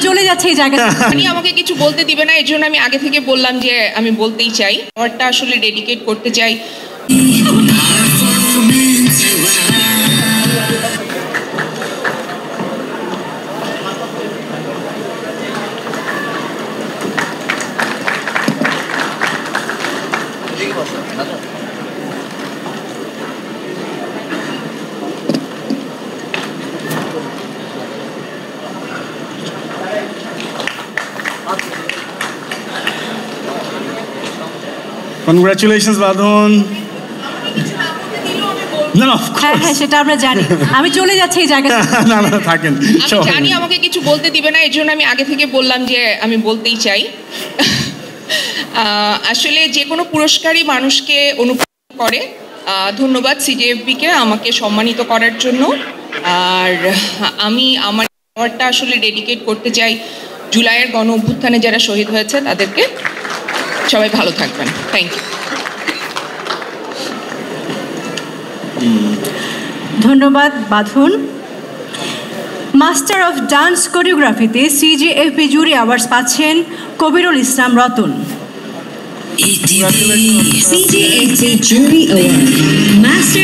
চলে যাচ্ছে এই জায়গা। উনি আমাকে কিছু বলতে দিবে না, এর জন্য আমি আগে থেকে বললাম যে আমি বলতেই চাই। অ্যাওয়ার্ডটা আসলে ডেডিকেট করতে চাই Congratulations, বাঁধন। না না, হ্যাঁ হ্যাঁ সেটা আমরা জানি। আমি চলে যাচ্ছি এই জায়গা। না না থাকেন। আমি জানি আমাকে কিছু বলতে দিবে না, এর জন্য আমি আগে থেকে বললাম যে আমি বলতেই চাই। আসলে যে কোনো পুরস্কারই মানুষকে অনুপ্রাণিত করে। ধন্যবাদ সিজেএফবিকে আমাকে সম্মানিত করার জন্য। আর আমি আমার অ্যাওয়ার্ডটা আসলে ডেডিকেট করতে চাই জুলাইয়ের গণ অভ্যুত্থানে যারা শহীদ হয়েছে তাদেরকে। সবাই ভালো থাকবেন, থ্যাংক ইউ। ধন্যবাদ বাঁধন। মাস্টার অফ ডান্স কোরিওগ্রাফিতে সিজেএফবি জুরি অ্যাওয়ার্ডস পাচ্ছেন কবিরুল ইসলাম Ratan. CJFB Jury Award Master